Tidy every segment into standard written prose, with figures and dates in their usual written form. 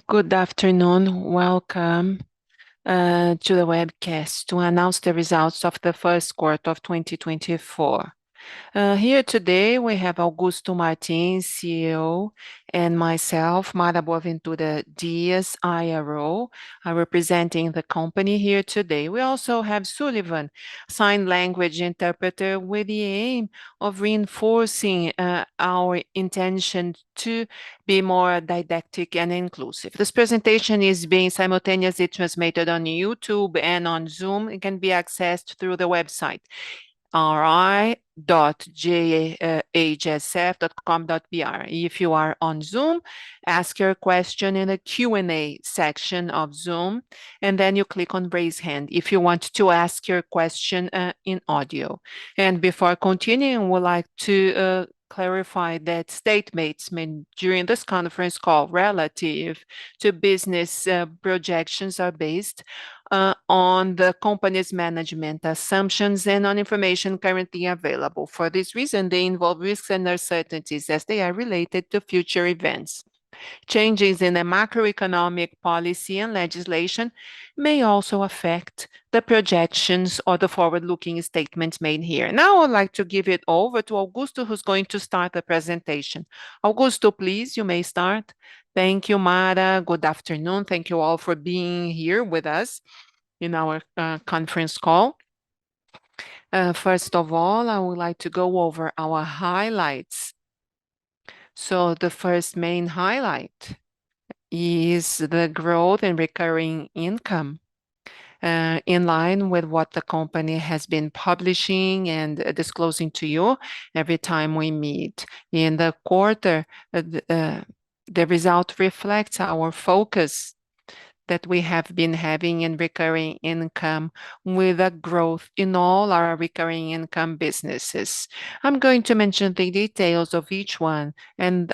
Good afternoon. Welcome to the webcast to announce the results of the first quarter of 2024. Here today we have Augusto Martins, CEO, and myself, Mara Boaventura Dias, IRO, representing the company here today. We also have Sullivan, sign language interpreter, with the aim of reinforcing our intention to be more didactic and inclusive. This presentation is being simultaneously transmitted on YouTube and on Zoom. It can be accessed through the website ri.jhsf.com.br. If you are on Zoom, ask your question in the Q&A section of Zoom, and then you click on raise hand if you want to ask your question in audio. And before continuing, we'd like to clarify that statements made during this conference call relative to business projections are based on the company's management assumptions and on information currently available. For this reason, they involve risks and uncertainties as they are related to future events. Changes in the macroeconomic policy and legislation may also affect the projections or the forward-looking statements made here. Now I'd like to give it over to Augusto, who's going to start the presentation. Augusto, please, you may start. Thank you, Mara. Good afternoon. Thank you all for being here with us in our conference call. First of all, I would like to go over our highlights. So the first main highlight is the growth in recurring income in line with what the company has been publishing and disclosing to you every time we meet. In the quarter, the result reflects our focus that we have been having in recurring income with a growth in all our recurring income businesses. I'm going to mention the details of each one, and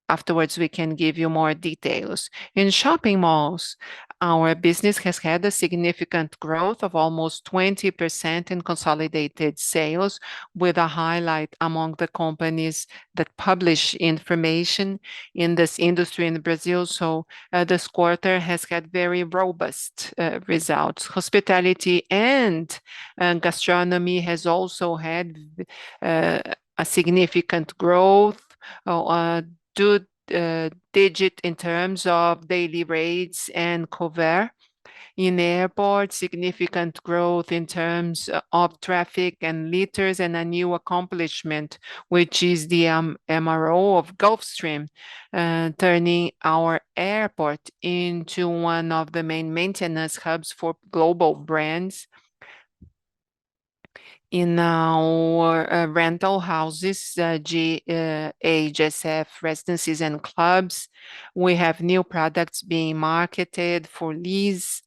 afterwards we can give you more details. In shopping malls, our business has had a significant growth of almost 20% in consolidated sales, with a highlight among the companies that publish information in this industry in Brazil. So this quarter has had very robust results. Hospitality and gastronomy has also had a significant growth, digit in terms of daily rates and cover. In airports, significant growth in terms of traffic and liters, and a new accomplishment, which is the MRO of Gulfstream, turning our airport into one of the main maintenance hubs for global brands. In our rental houses, JHSF residencies and clubs, we have new products being marketed for lease,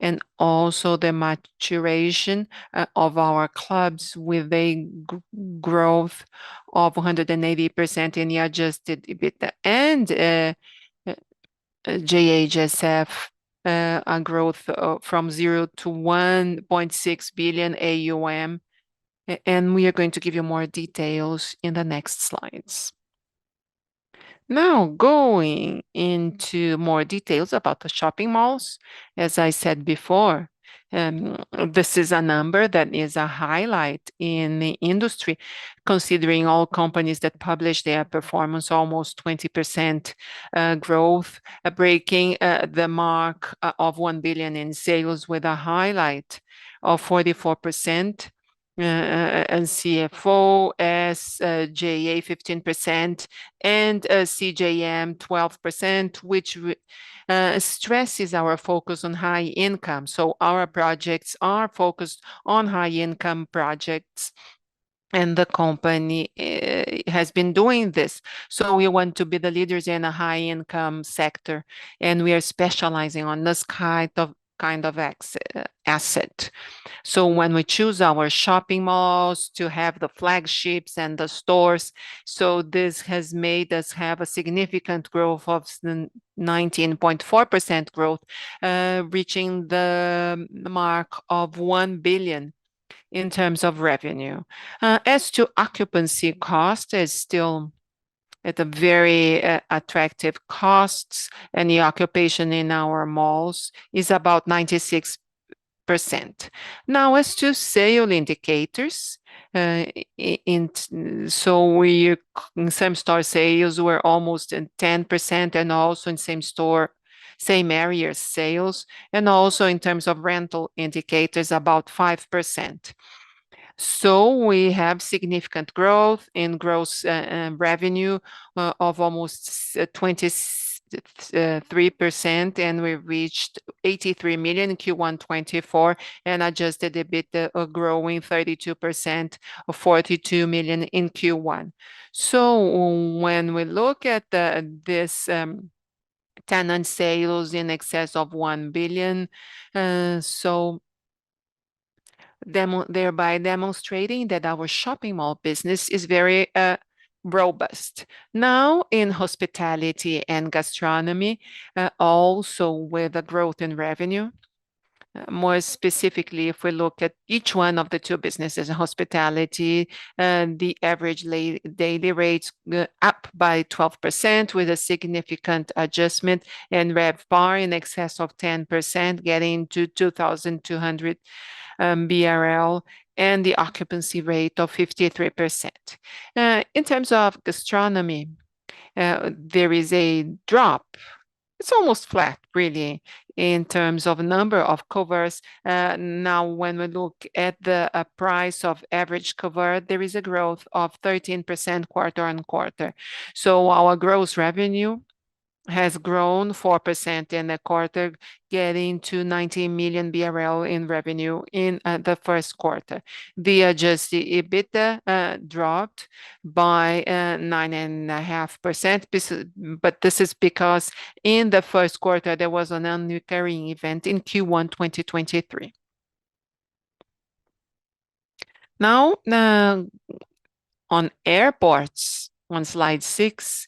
and also the maturation of our clubs with a growth of 180% in the adjusted EBITDA, and JHSF a growth from 0 to 1.6 billion AUM, and we are going to give you more details in the next slides. Now, going into more details about the shopping malls, as I said before, this is a number that is a highlight in the industry, considering all companies that publish their performance, almost 20% growth, breaking the mark of 1 billion in sales, with a highlight of 44%. And CFO, SJA 15%, and CJM 12%, which stresses our focus on high income. So our projects are focused on high income projects, and the company has been doing this. So we want to be the leaders in a high income sector, and we are specializing on this kind of asset. So when we choose our shopping malls to have the flagships and the stores, so this has made us have a significant growth of 19.4% growth, reaching the mark of 1 billion in terms of revenue. As to occupancy cost, is still at a very attractive costs, and the occupation in our malls is about 96%. Now, as to sale indicators, uh, so we in same-store sales were almost in 10%, and also in same area sales, and also in terms of rental indicators, about 5%. So we have significant growth in gross revenue of almost 23%, and we reached 83 million in Q1 24, and adjusted EBITDA growing 32%, of 42 million in Q1. So when we look at this tenant sales in excess of 1 billion, so thereby demonstrating that our shopping mall business is very robust. Now, in hospitality and gastronomy, also with a growth in revenue. More specifically, if we look at each one of the two businesses, hospitality, the average daily rates up by 12% with a significant adjustment, and RevPAR in excess of 10%, getting to 2,200 BRL, and the occupancy rate of 53%. In terms of gastronomy, there is a drop. It's almost flat, really, in terms of number of covers. Now, when we look at the price of average cover, there is a growth of 13% quarter on quarter. So our gross revenue has grown 4% in the quarter, getting to 19 million BRL in revenue in the first quarter. The adjusted EBITDA dropped by 9.5%, but this is because in the first quarter there was an non-recurring event in Q1 2023. Now, on airports, on slide 6,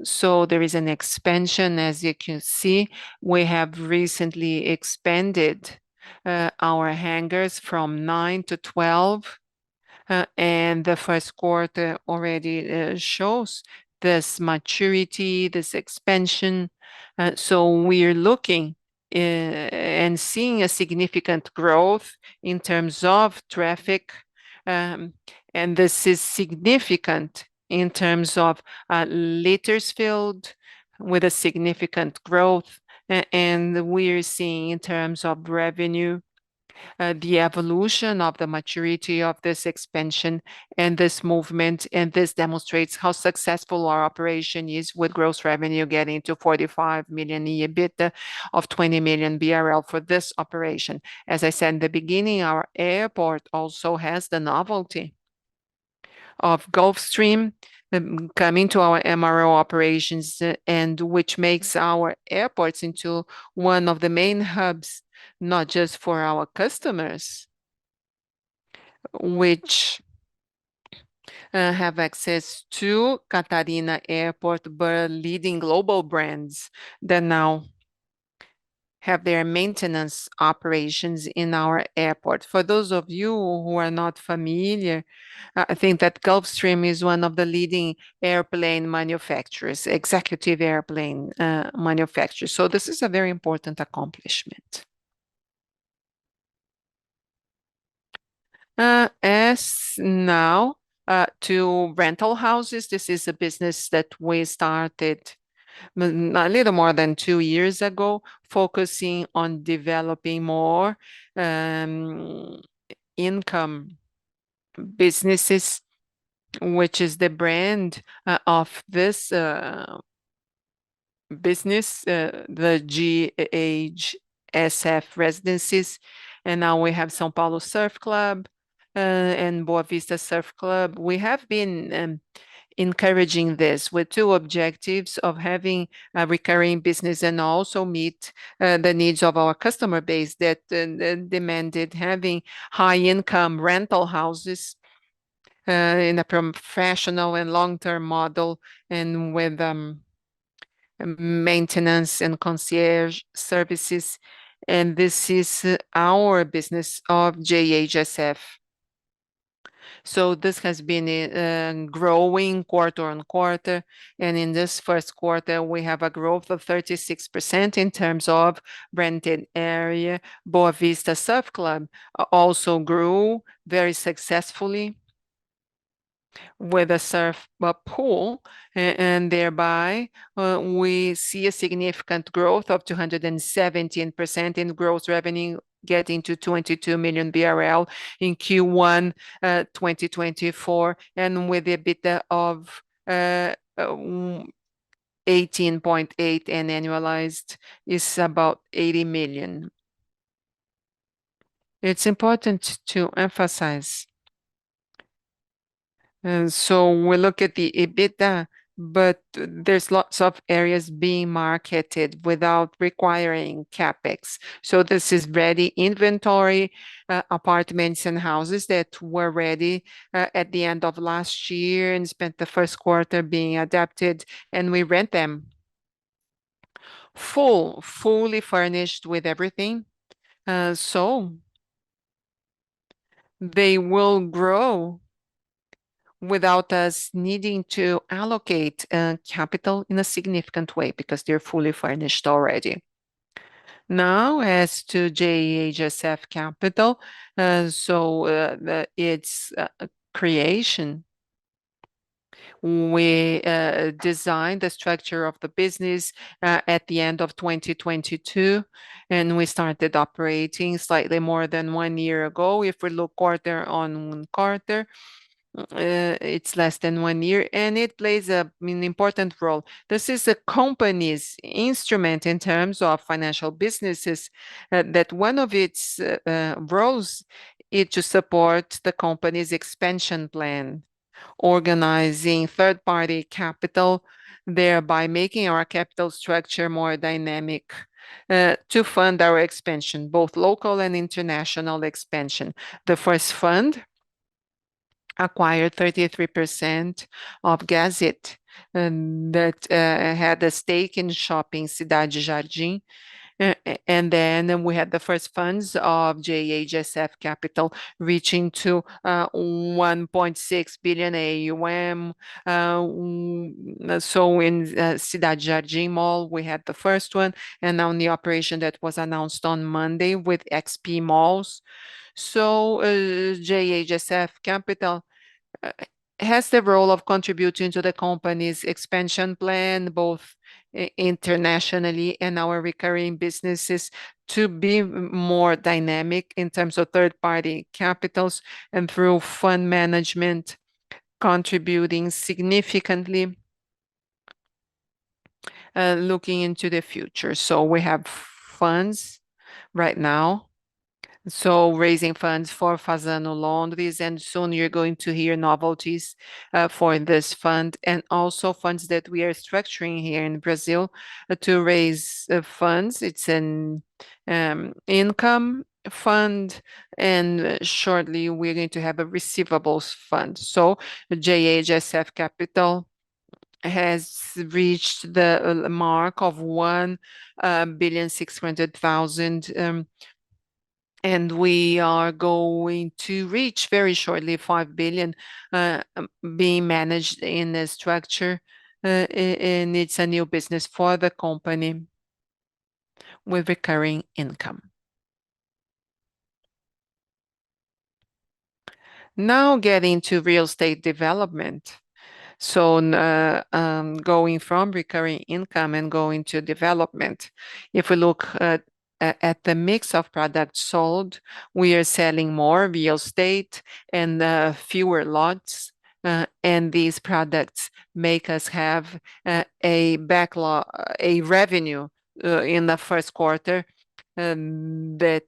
so there is an expansion. As you can see, we have recently expanded our hangars from 9 to 12, and the first quarter already shows this maturity, this expansion. So we are looking and seeing a significant growth in terms of traffic, and this is significant in terms of liters filled, with a significant growth, and we're seeing in terms of revenue the evolution of the maturity of this expansion and this movement, and this demonstrates how successful our operation is, with gross revenue getting to 45 million, EBITDA of 20 million BRL for this operation. As I said in the beginning, our airport also has the novelty of Gulfstream coming to our MRO operations, and which makes our airports into one of the main hubs, not just for our customers, which have access to Catarina Airport, but leading global brands that now have their maintenance operations in our airport. For those of you who are not familiar, I think that Gulfstream is one of the leading airplane manufacturers, executive airplane manufacturers. So this is a very important accomplishment. As now to rental houses, this is a business that we started a little more than 2 years ago, focusing on developing more income businesses, which is the brand of this business, the GHSF residencies. And now we have São Paulo Surf Club and Boa Vista Surf Club. We have been encouraging this with two objectives of having a recurring business and also meet the needs of our customer base that demanded having high income rental houses in a professional and long-term model, and with maintenance and concierge services. And this is our business of JHSF. So this has been growing quarter on quarter. And in this first quarter, we have a growth of 36% in terms of rented area. Boa Vista Surf Club also grew very successfully with a surf pool, and thereby we see a significant growth of 217% in gross revenue, getting to 22 million BRL in Q1 2024, and with the EBITDA of 18.8 and annualized is about 80 million. It's important to emphasize. And so we look at the EBITDA, but there's lots of areas being marketed without requiring CapEx. So this is ready inventory, apartments and houses that were ready at the end of last year and spent the first quarter being adapted, and we rent them fully furnished with everything. So they will grow without us needing to allocate capital in a significant way because they're fully furnished already. Now, as to JHSF Capital, its creation, we designed the structure of the business at the end of 2022, and we started operating slightly more than 1 year ago. If we look quarter on quarter, it's less than 1 year, and it plays an important role. This is a company's instrument in terms of financial businesses, that one of its roles is to support the company's expansion plan, organizing third-party capital, thereby making our capital structure more dynamic to fund our expansion, both local and international expansion. The first fund acquired 33% of Gazit, that had a stake in shopping Cidade Jardim. And then we had the first funds of JHSF Capital reaching to 1.6 billion AUM. So in Cidade Jardim Mall, we had the first one, and now in the operation that was announced on Monday with XP Malls. So JHSF Capital has the role of contributing to the company's expansion plan, both internationally and our recurring businesses, to be more dynamic in terms of third-party capitals and through fund management, contributing significantly, looking into the future. So we have funds right now. So raising funds for Fazano Londres, and soon you're going to hear novelties for this fund, and also funds that we are structuring here in Brazil to raise funds. It's an income fund, and shortly we're going to have a receivables fund. So JHSF Capital has reached the mark of 1,600,000 and we are going to reach very shortly 5 billion being managed in a structure, and it's a new business for the company with recurring income. Now getting to real estate development. So going from recurring income and going to development, if we look at the mix of products sold, we are selling more real estate and fewer lots. And these products make us have a backlog, a revenue in the first quarter that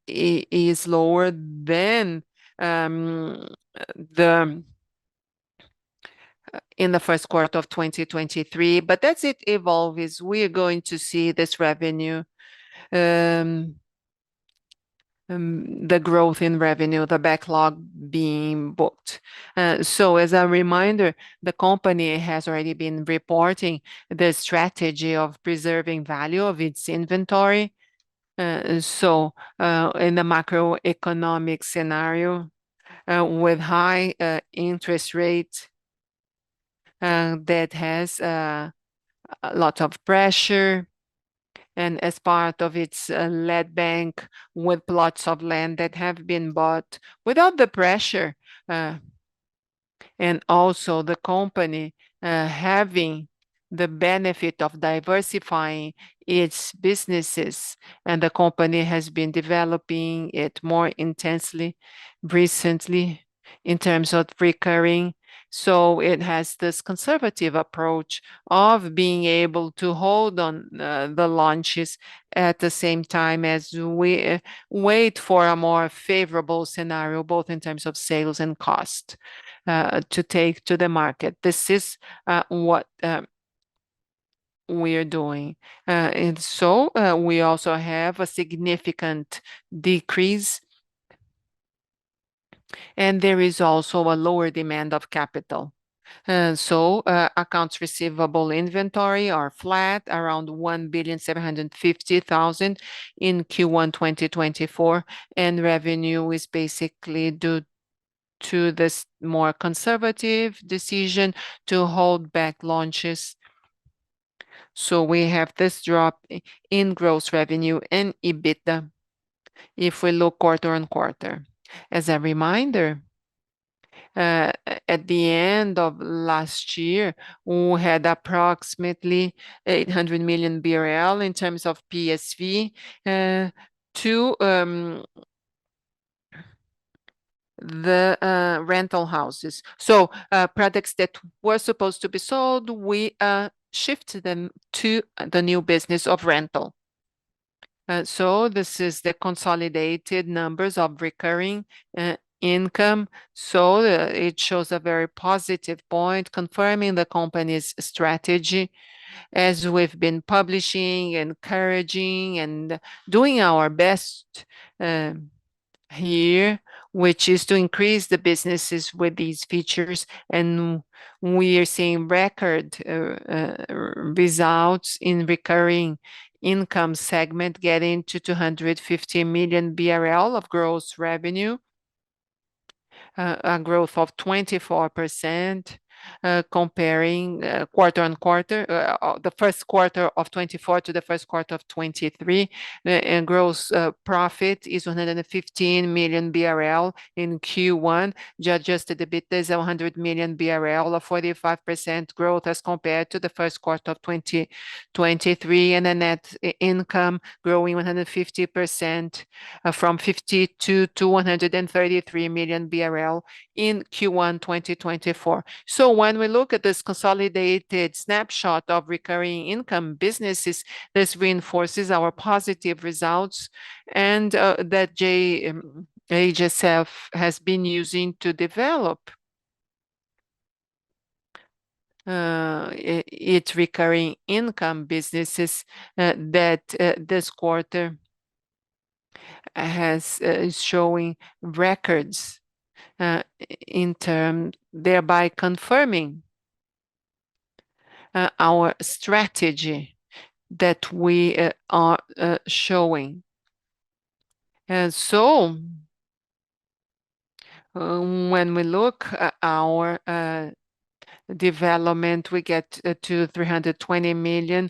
is lower than the in the first quarter of 2023. But as it evolves, we are going to see this revenue, the growth in revenue, the backlog being booked. So as a reminder, the company has already been reporting the strategy of preserving value of its inventory. So in the macroeconomic scenario, with high interest rate that has a lot of pressure, and as part of its land bank with plots of land that have been bought without the pressure, uh, and also the company having the benefit of diversifying its businesses, and the company has been developing it more intensely recently in terms of recurring. So it has this conservative approach of being able to hold on the launches at the same time as we wait for a more favorable scenario, both in terms of sales and cost to take to the market. This is what we are doing. And so we also have a significant decrease, and there is also a lower demand of capital. So accounts receivable inventory are flat around 1,750,000,000 in Q1 2024, and revenue is basically due to this more conservative decision to hold back launches. So we have this drop in gross revenue and EBITDA if we look quarter on quarter. As a reminder, at the end of last year, we had approximately 800 million BRL in terms of PSV to the rental houses. So products that were supposed to be sold, we shifted them to the new business of rental. So this is the consolidated numbers of recurring income. So it shows a very positive point, confirming the company's strategy as we've been publishing, encouraging, and doing our best here, which is to increase the businesses with these features. And we are seeing record results in recurring income segment, getting to 250 million BRL of gross revenue, a growth of 24%, comparing quarter on quarter, the first quarter of 24 to the first quarter of 23. And gross profit is 115 million BRL in Q1. Adjusted EBITDA is 100 million BRL, a 45% growth as compared to the first quarter of 2023, and a net income growing 150% from 52 to 133 million BRL in Q1 2024. So when we look at this consolidated snapshot of recurring income businesses, this reinforces our positive results and that HSF has been using to develop its recurring income businesses that this quarter is showing records in terms, thereby confirming our strategy that we are showing. And so when we look at our development, we get to 320 million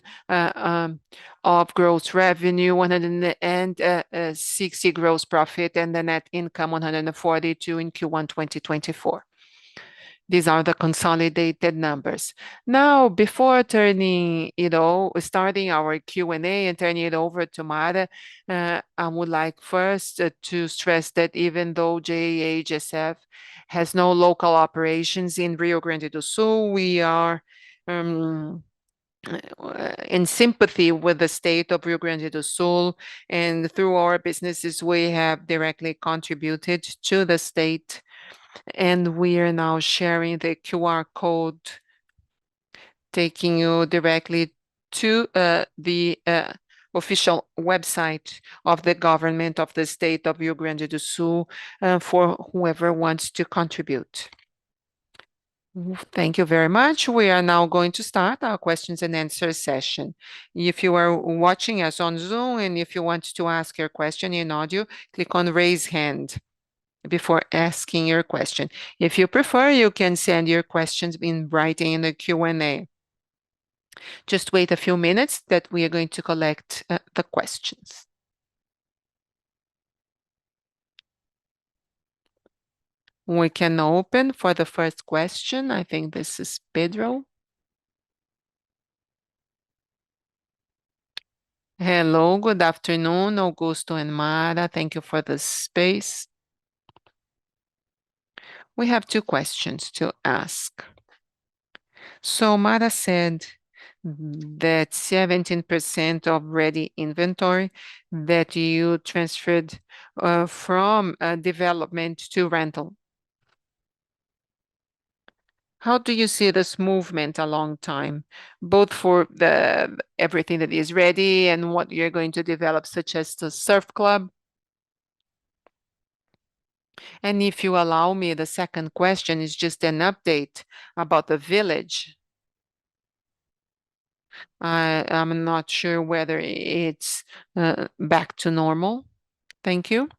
of gross revenue, 160 gross profit, and the net income 142 in Q1 2024. These are the consolidated numbers. Now, before starting our Q&A and turning it over to Mara, I would like first to stress that even though JHSF has no local operations in Rio Grande do Sul, we are in sympathy with the state of Rio Grande do Sul, and through our businesses, we have directly contributed to the state. And we are now sharing the QR code, taking you directly to the official website of the government of the state of Rio Grande do Sul for whoever wants to contribute. Thank you very much. We are now going to start our questions and answers session. If you are watching us on Zoom and if you want to ask your question in audio, click on raise hand. before asking your question. If you prefer, you can send your questions in writing in the Q&A. Just wait a few minutes that we are going to collect the questions. We can open for the first question. I think this is Pedro. Hello, good afternoon, Augusto and Mara. Thank you for the space. We have two questions to ask. So Mara said that 17% of ready inventory that you transferred from development to rental. How do you see this movement a long time, both for the everything that is ready and what you're going to develop, such as the surf club? And if you allow me, the second question is just an update about the village. I'm not sure whether it's back to normal. Thank you.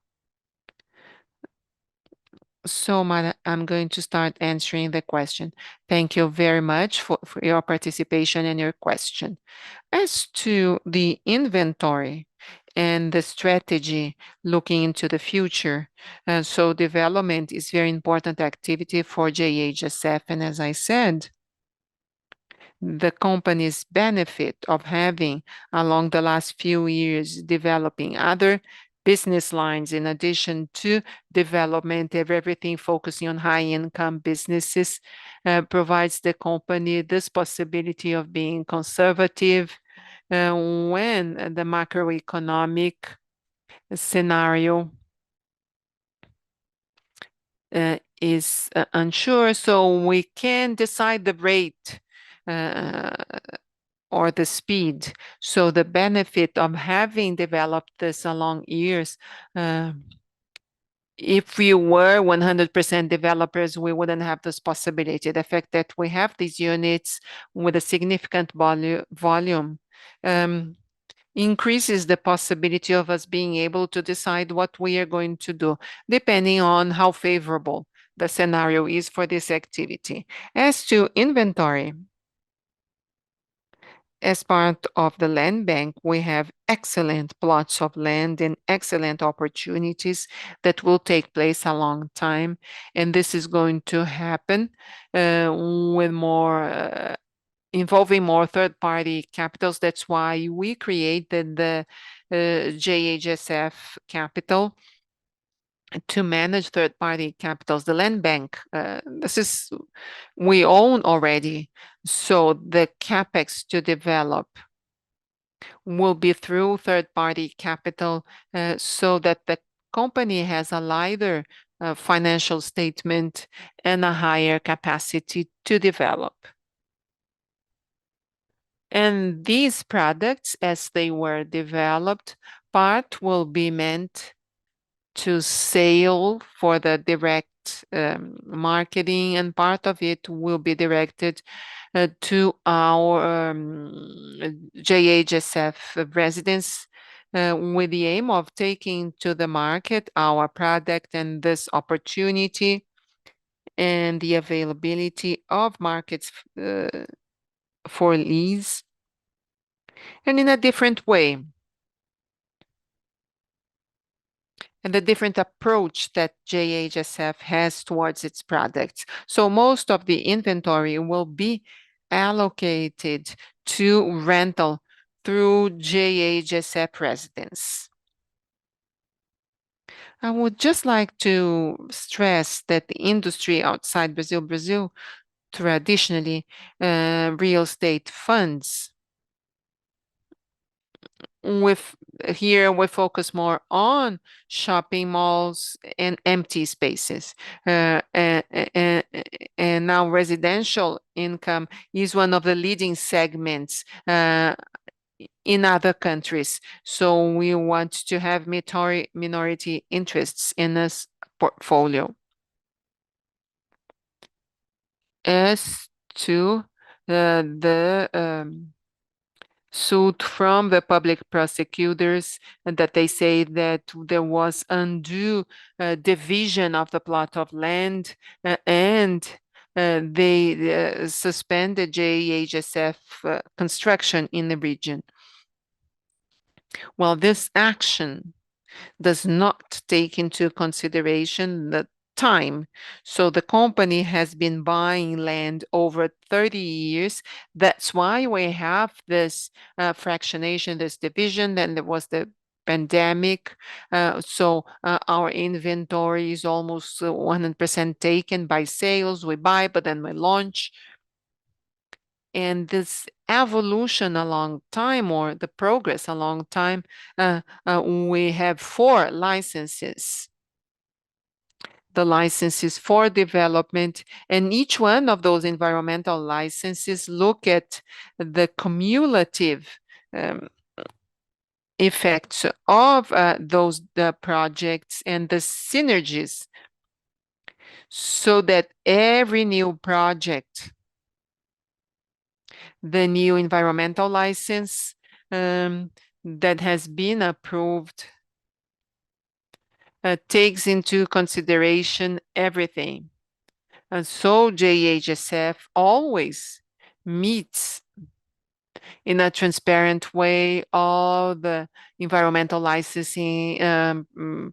So, Mara, I'm going to start answering the question. Thank you very much for your participation and your question. As to the inventory and the strategy looking into the future, so development is very important activity for JHSF. And as I said, the company's benefit of having, along the last few years, developing other business lines in addition to development of everything focusing on high-income businesses, provides the company this possibility of being conservative when the macroeconomic scenario is unsure. So we can decide the rate or the speed. So the benefit of having developed this along years, if we were 100% developers, we wouldn't have this possibility. The fact that we have these units with a significant volume increases the possibility of us being able to decide what we are going to do, depending on how favorable the scenario is for this activity. As to inventory, as part of the land bank, we have excellent plots of land and excellent opportunities that will take place a long time. And this is going to happen with more involving more third-party capitals. That's why we created the JHSF capital to manage third-party capitals. The land bank, we own already. So the capex to develop will be through third-party capital so that the company has a lighter financial statement and a higher capacity to develop. And these products, as they were developed, part will be meant to sale for the direct marketing, and part of it will be directed to our JHSF residents with the aim of taking to the market our product and this opportunity and the availability of markets for lease and in a different way. And the different approach that JHSF has towards its products. So most of the inventory will be allocated to rental through JHSF residents. I would just like to stress that the industry outside Brazil traditionally real estate funds here we focus more on shopping malls and empty spaces. And now residential income is one of the leading segments in other countries. So we want to have minority interests in this portfolio. As to the suit from the public prosecutors, and that they say that there was undue division of the plot of land, and they suspended JHSF construction in the region. Well, this action does not take into consideration the time. So the company has been buying land over 30 years. That's why we have this fractionation, this division. Then there was the pandemic. So our inventory is almost 100% taken by sales. We buy, but then we launch. And this evolution along time, or the progress along time, we have 4 licenses. The licenses for development, and each one of those environmental licenses look at the cumulative effects of those projects and the synergies, so that every new project, the new environmental license that has been approved, takes into consideration everything. And so JHSF always meets in a transparent way all the environmental licensing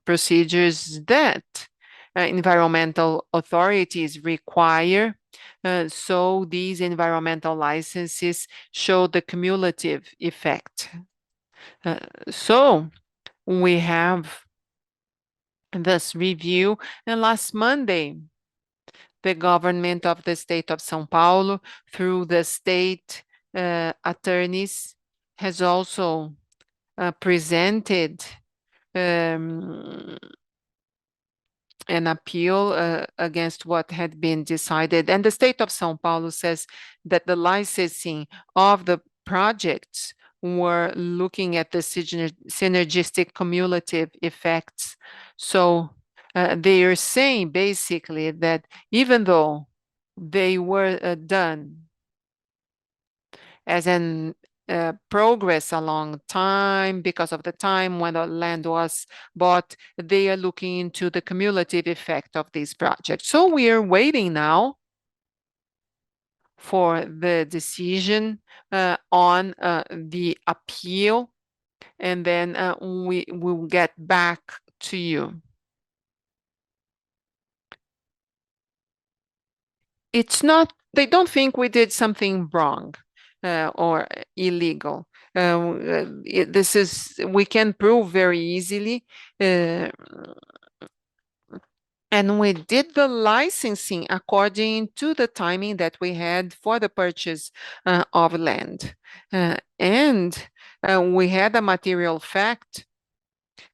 procedures that environmental authorities require. So these environmental licenses show the cumulative effect. So we have this review, and last Monday, the government of the state of São Paulo, through the state attorneys, has also presented an appeal against what had been decided. And the state of São Paulo says that the licensing of the projects were looking at the synergistic cumulative effects. So they are saying basically that even though they were done as an progress along time, because of the time when the land was bought, they are looking into the cumulative effect of these projects. So we are waiting now for the decision on the appeal, and then we will get back to you. It's not, they don't think we did something wrong or illegal. This is, we can prove very easily. And we did the licensing according to the timing that we had for the purchase of land. And we had a material fact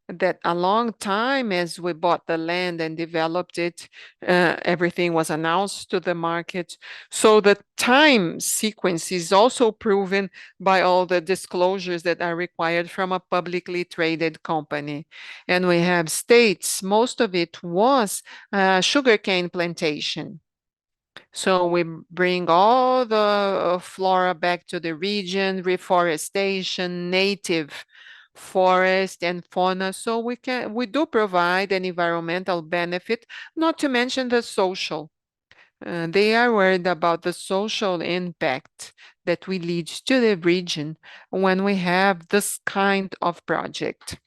that a long time as we bought the land and developed it, everything was announced to the market. So the time sequence is also proven by all the disclosures that are required from a publicly traded company. And we have states, most of it was sugarcane plantation. So we bring all the flora back to the region, reforestation, native forest and fauna. So we do provide an environmental benefit, not to mention the social. They are worried about the social impact that we lead to the region when we have this kind of project.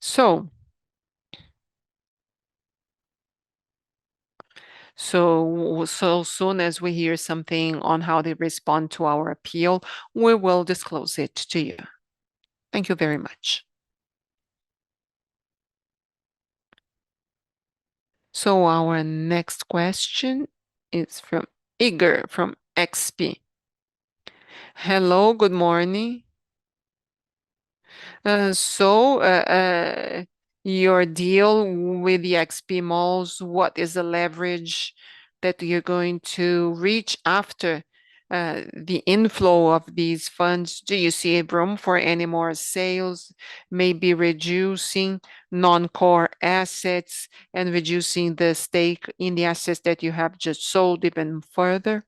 So soon as we hear something on how they respond to our appeal, we will disclose it to you. Thank you very much. So our next question is from Igor from XP. Hello, good morning. Your deal with the XP malls, what is the leverage that you're going to reach after the inflow of these funds? Do you see room for any more sales, maybe reducing non-core assets and reducing the stake in the assets that you have just sold even further?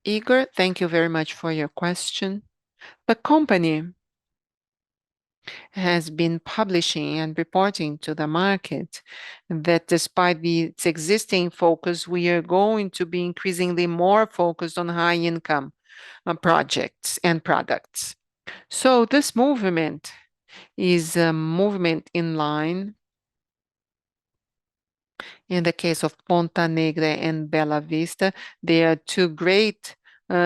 Igor, thank you very much for your question. The company has been publishing and reporting to the market that despite its existing focus, we are going to be increasingly more focused on high income projects and products. So this movement is a movement in line. In the case of Ponta Negra and Bela Vista, they are two great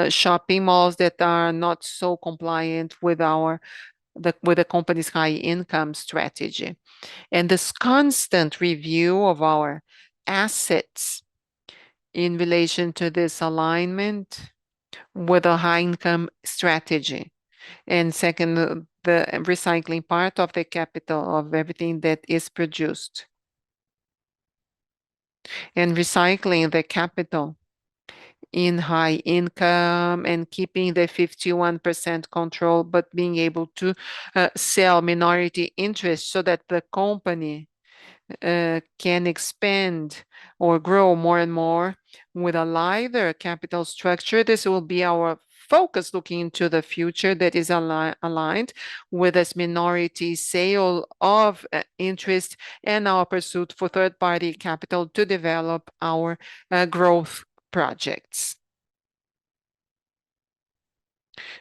shopping malls that are not so compliant with the company's high income strategy. And this constant review of our assets in relation to this alignment with a high income strategy. And second, the recycling part of the capital of everything that is produced. And recycling the capital in high income and keeping the 51% control, but being able to sell minority interest so that the company can expand or grow more and more with a lighter capital structure. This will be our focus looking into the future that is aligned with this minority sale of interest and our pursuit for third-party capital to develop our growth projects.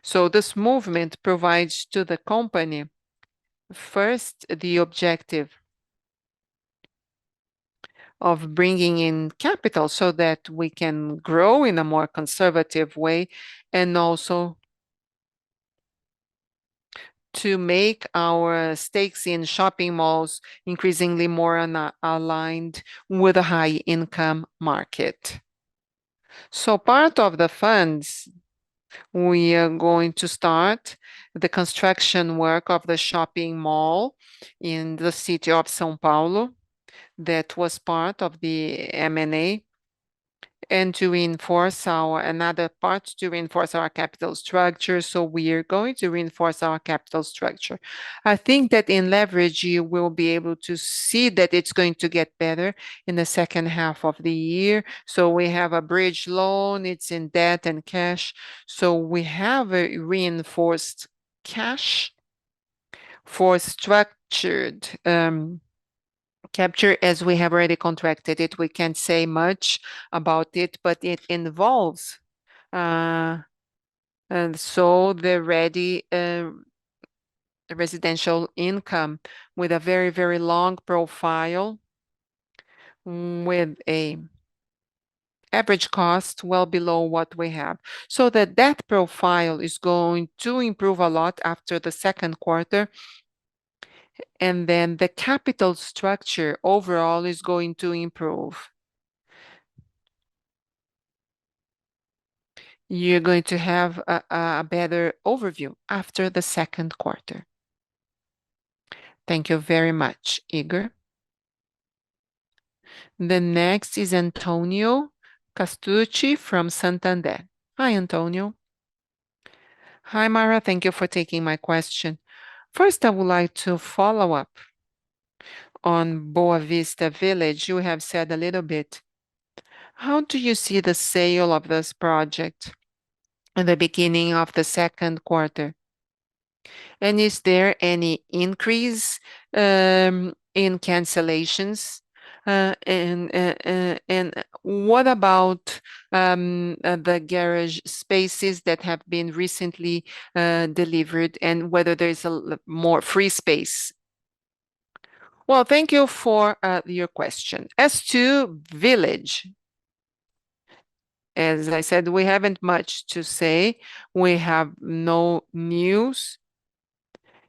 So this movement provides to the company, first, the objective of bringing in capital so that we can grow in a more conservative way, and also to make our stakes in shopping malls increasingly more aligned with a high income market. So part of the funds, we are going to start the construction work of the shopping mall in the city of São Paulo. That was part of the M&A, and to reinforce another part to reinforce our capital structure. So we are going to reinforce our capital structure. I think that in leverage, you will be able to see that it's going to get better in the second half of the year. So we have a bridge loan, it's in debt and cash. So we have a reinforced cash for structured capture, as we have already contracted it. We can't say much about it, but it involves and so the ready residential income with a very, very long profile with a average cost well below what we have. So the debt profile is going to improve a lot after the second quarter. And then the capital structure overall is going to improve. You're going to have a better overview after the second quarter. Thank you very much, Igor. The next is Antonio Castucci from Santander. Hi, Antonio. Hi, Mara. Thank you for taking my question. First, I would like to follow up on Boa Vista Village. You have said a little bit. How do you see the sale of this project in the beginning of the second quarter? And is there any increase in cancellations? And what about the garage spaces that have been recently delivered, and whether there's more free space? Well, thank you for your question. As to Village, as I said, we haven't much to say. We have no news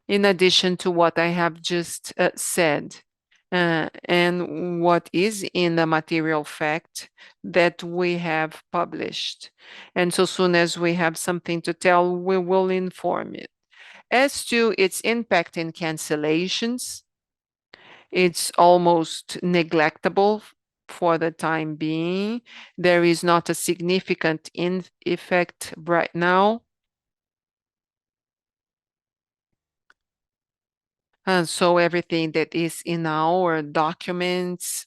in addition to what I have just said. And what is in the material fact that we have published. And so soon as we have something to tell, we will inform it. As to its impact in cancellations, it's almost neglectable for the time being. There is not a significant effect right now. And so everything that is in our documents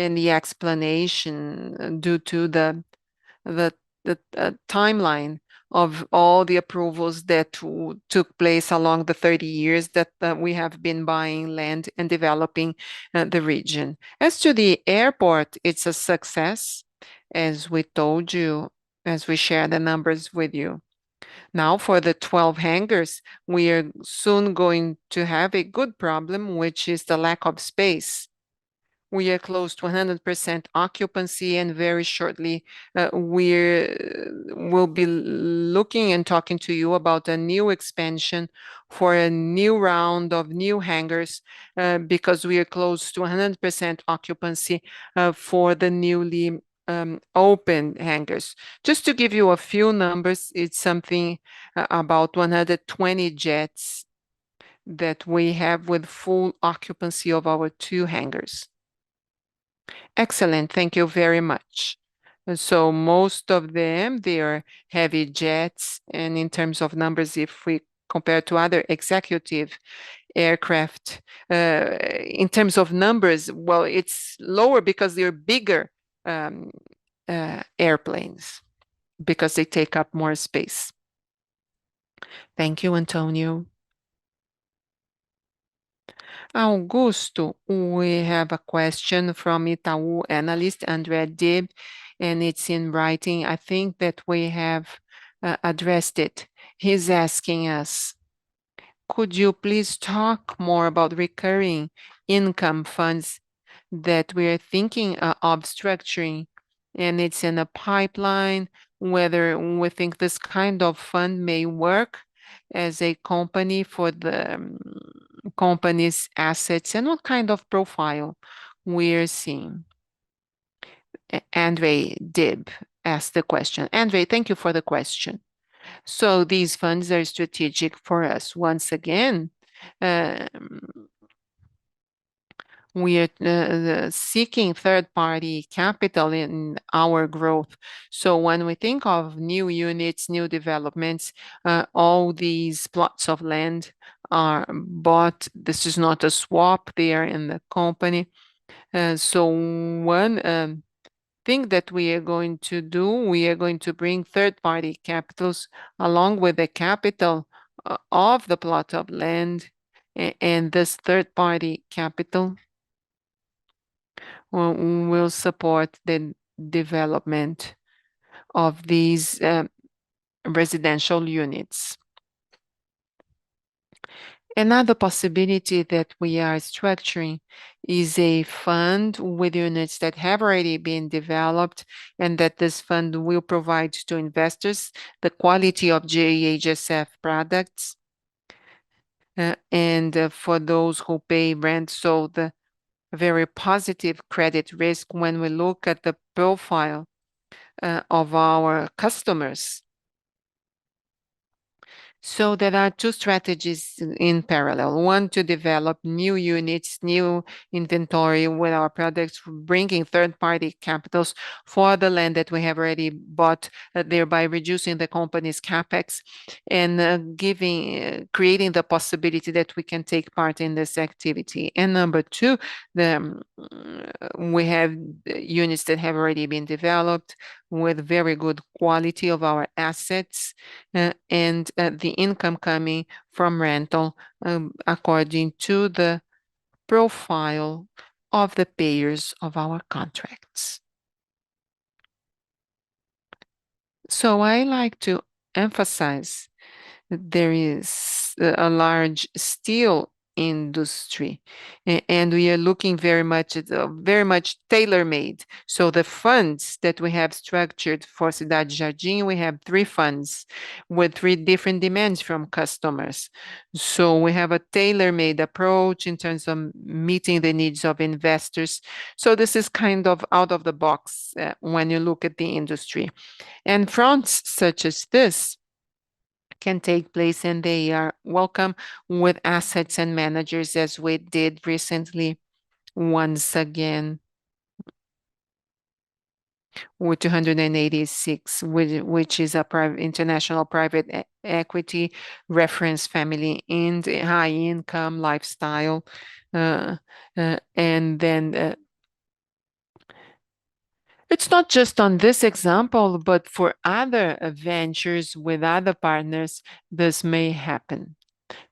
and the explanation due to the timeline of all the approvals that took place along the 30 years that we have been buying land and developing the region. As to the airport, it's a success, as we told you, as we share the numbers with you. Now, for the 12 hangars, we are soon going to have a good problem, which is the lack of space. We are close to 100% occupancy, and very shortly we'll be looking and talking to you about a new expansion for a new round of new hangars because we are close to 100% occupancy for the newly open hangars. Just to give you a few numbers, it's something about 120 jets that we have with full occupancy of our 2 hangars. Excellent. Thank you very much. So most of them, they are heavy jets. And in terms of numbers, if we compare to other executive aircraft, in terms of numbers, well, it's lower because they're bigger airplanes because they take up more space. Thank you, Antonio. Augusto, we have a question from Itaú analyst André Dib, and it's in writing. I think that we have addressed it. He's asking us, could you please talk more about recurring income funds that we are thinking of structuring, and it's in a pipeline, whether we think this kind of fund may work as a company for the company's assets, and what kind of profile we're seeing. Andre Dib asked the question. Andre, thank you for the question. So these funds are strategic for us. Once again, we are seeking third-party capital in our growth. So when we think of new units, new developments, all these plots of land are bought. This is not a swap. They are in the company. So one thing that we are going to do, we are going to bring third-party capitals along with the capital of the plot of land, and this third-party capital will support the development of these residential units. Another possibility that we are structuring is a fund with units that have already been developed, and that this fund will provide to investors the quality of GHSF products. And for those who pay rent, so the very positive credit risk when we look at the profile of our customers. So there are 2 strategies in parallel. One, to develop new units, new inventory with our products, bringing third-party capitals for the land that we have already bought, thereby reducing the company's capex and creating the possibility that we can take part in this activity. And number 2, we have units that have already been developed with very good quality of our assets and the income coming from rental according to the profile of the payers of our contracts. So I like to emphasize that there is a large steel industry, and we are looking very much at very much tailor-made. So the funds that we have structured for Cidade Jardim, we have 3 funds with 3 different demands from customers. So we have a tailor-made approach in terms of meeting the needs of investors. So this is kind of out of the box when you look at the industry. And fronts such as this can take place, and they are welcome with assets and managers, as we did recently once again with 286, which is a international private equity reference family in high income lifestyle. And then It's not just on this example, but for other ventures with other partners, this may happen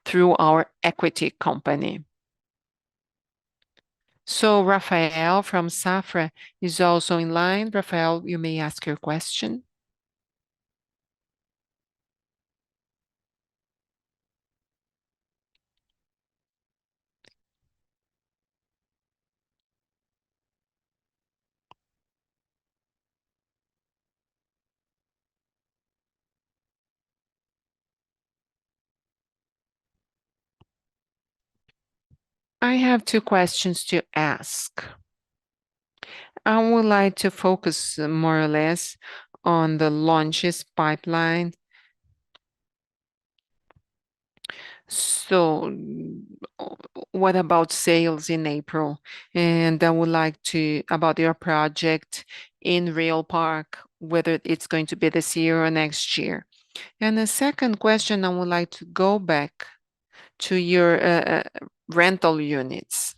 through our equity company. So Rafael from Safra is also in line. Rafael, you may ask your question. I have two questions to ask. I would like to focus more or less on the launches pipeline. So, what about sales in April? And I would like to about your project in Real Park, whether it's going to be this year or next year. And the second question, I would like to go back to your rental units.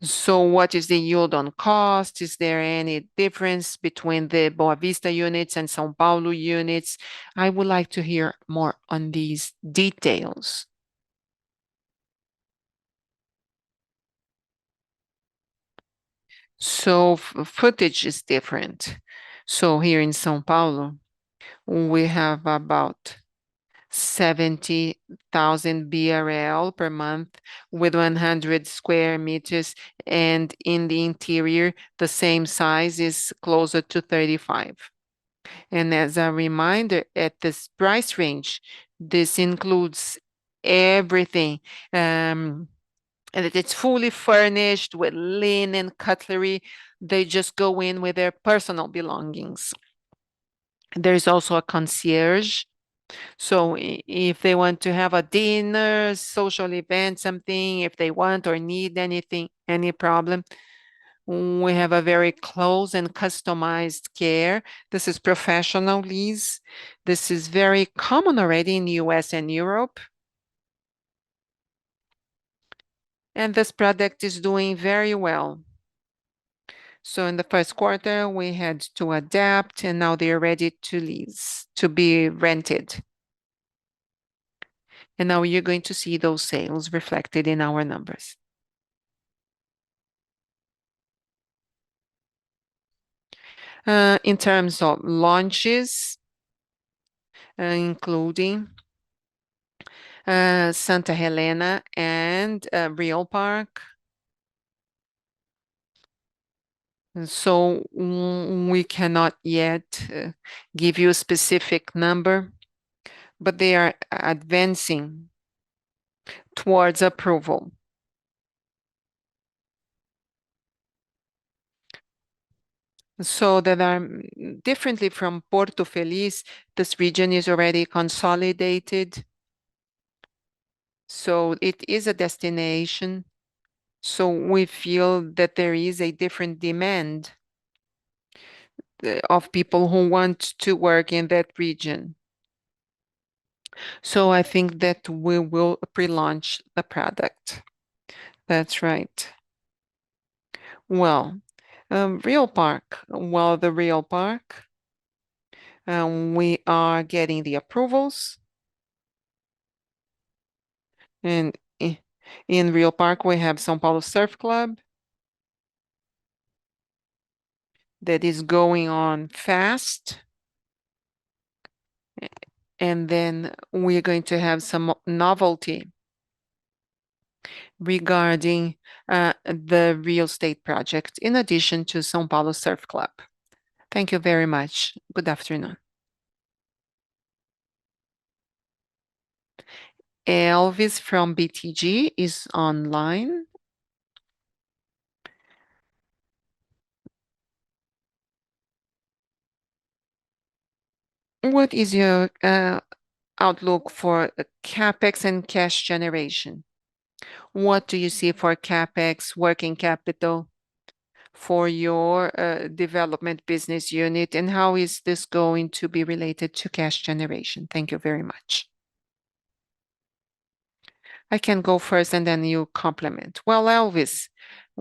So what is the yield on cost? Is there any difference between the Boa Vista units and São Paulo units? I would like to hear more on these details. So footage is different. So here in São Paulo, we have about 70,000 BRL per month with 100 square meters, and in the interior, the same size is closer to 35. And as a reminder, at this price range, this includes everything. And it's fully furnished with linen, cutlery. They just go in with their personal belongings. There's also a concierge. So if they want to have a dinner, social event, something, if they want or need anything, any problem, we have a very close and customized care. This is professional lease. This is very common already in the US and Europe. And this product is doing very well. So in the first quarter, we had to adapt, and now they're ready to lease, to be rented. And now you're going to see those sales reflected in our numbers. In terms of launches, including Santa Helena and Real Park. So we cannot yet give you a specific number, but they are advancing towards approval. So that are differently from Porto Feliz, this region is already consolidated. So it is a destination. So we feel that there is a different demand of people who want to work in that region. So I think that we will pre-launch the product. That's right. Well, Real Park. Well, the Real Park, we are getting the approvals. And in Real Park, we have São Paulo Surf Club that is going on fast. And then we're going to have some novelty regarding the real estate project, in addition to São Paulo Surf Club. Thank you very much. Good afternoon. Elvis from BTG is online. What is your outlook for CapEx and cash generation? What do you see for CapEx, working capital for your development business unit, and how is this going to be related to cash generation? Thank you very much. I can go first and then you complement. Well, Elvis,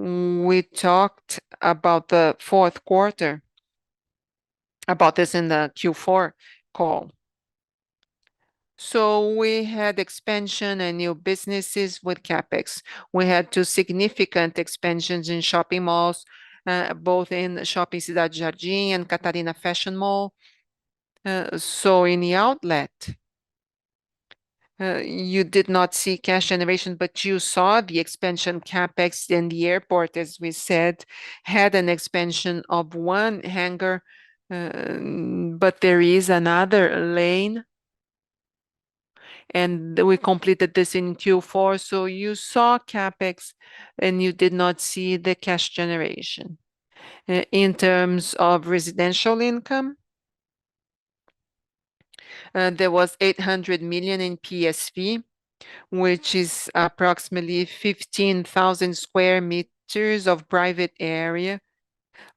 We talked about the fourth quarter, about this in the Q4 call. So we had expansion and new businesses with CapEx. We had two significant expansions in shopping malls, both in Shopping Cidade Jardim and Catarina Fashion Mall. So in the outlet, you did not see cash generation, but you saw the expansion CapEx in the airport, as we said, had an expansion of one hangar, but there is another lane, and we completed this in Q4. So you saw CapEx and you did not see the cash generation. In terms of residential income, there was 800 million in PSV, which is approximately 15,000 square meters of private area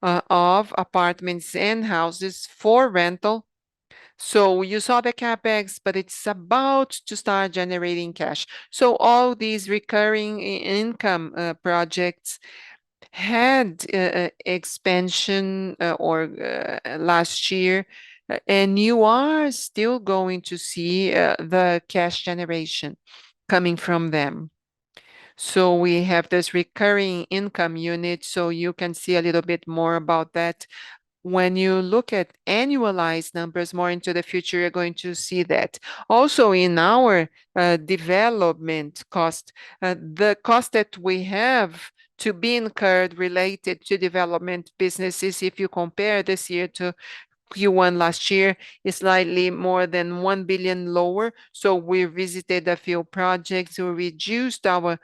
of apartments and houses for rental. So you saw the CapEx, but it's about to start generating cash. So all these recurring income projects had expansion or last year, and you are still going to see the cash generation coming from them. So we have this recurring income unit, so you can see a little bit more about that. When you look at annualized numbers more into the future, you're going to see that. Also in our development cost, the cost that we have to be incurred related to development businesses, if you compare this year to Q1 last year, is slightly more than 1 billion lower. So we visited a few projects, we reduced our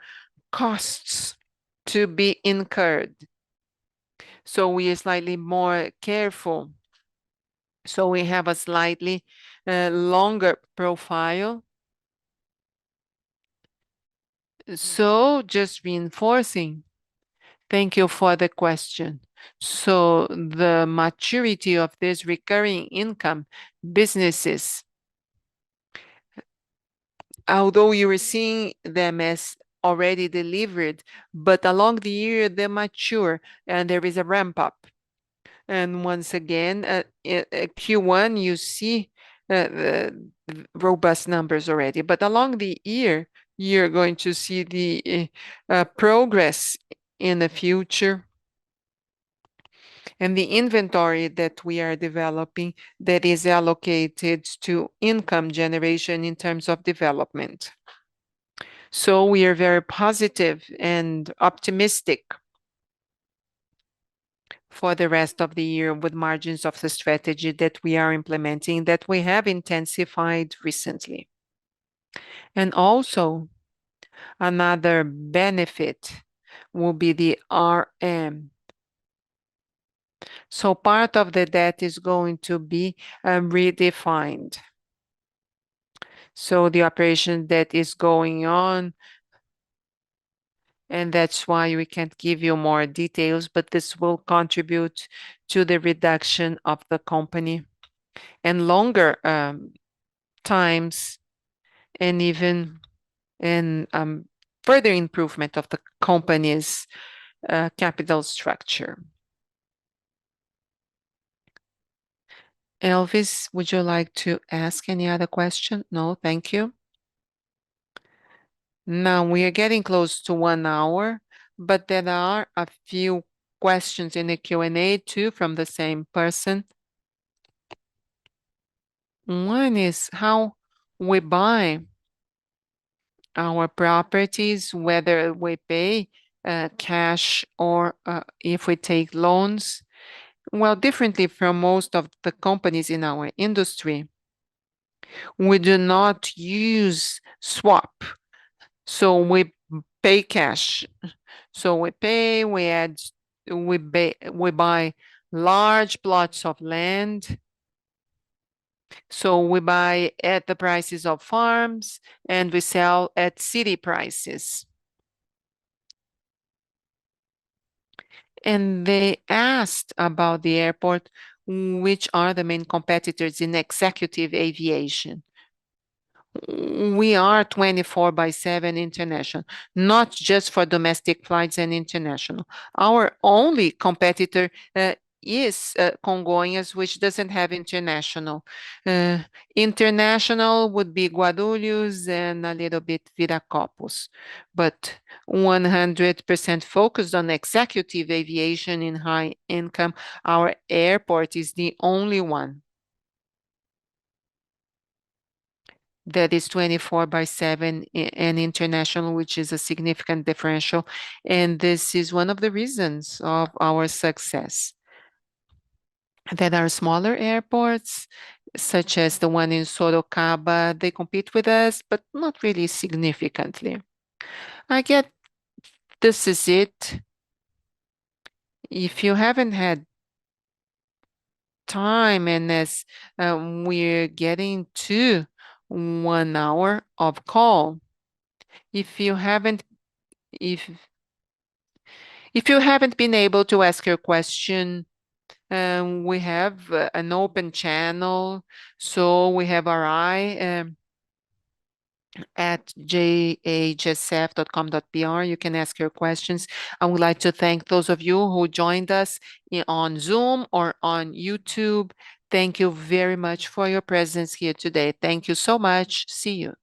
costs to be incurred. So we are slightly more careful. So we have a slightly longer profile. So just reinforcing, thank you for the question. So the maturity of this recurring income businesses, although you are seeing them as already delivered, but along the year they mature and there is a ramp up. And once again, Q1, you see the robust numbers already. But along the year, you're going to see the progress in the future and the inventory that we are developing that is allocated to income generation in terms of development. So we are very positive and optimistic for the rest of the year with margins of the strategy that we are implementing that we have intensified recently. And also, another benefit will be the RM. So part of the debt is going to be redefined. So the operation that is going on, and that's why we can't give you more details, but this will contribute to the reduction of the company and longer times, and even in further improvement of the company's capital structure. Elvis, would you like to ask any other question? No, thank you. Now we are getting close to 1 hour, but there are a few questions in the Q&A too from the same person. One is how we buy our properties, whether we pay cash or if we take loans. Well, differently from most of the companies in our industry, we do not use swap. So we pay cash. So we pay, we buy large plots of land. So we buy at the prices of farms and we sell at city prices. And they asked about the airport, which are the main competitors in executive aviation. We are 24/7 international, not just for domestic flights and international. Our only competitor is Congonhas, which doesn't have international. Uh, International would be Guarulhos and a little bit Viracopos, but 100% focused on executive aviation in high income. Our airport is the only one that is 24/7 and international, which is a significant differential. And this is one of the reasons of our success. There are smaller airports, such as the one in Sorocaba. They compete with us, but not really significantly. I get this is it. If you haven't had time, and as we're getting to 1 hour of call, if you haven't if if you haven't been able to ask your question, we have an open channel. So we have our eye at jahsf.com.br. You can ask your questions. I would like to thank those of you who joined us on Zoom or on YouTube. Thank you very much for your presence here today. Thank you so much. See you.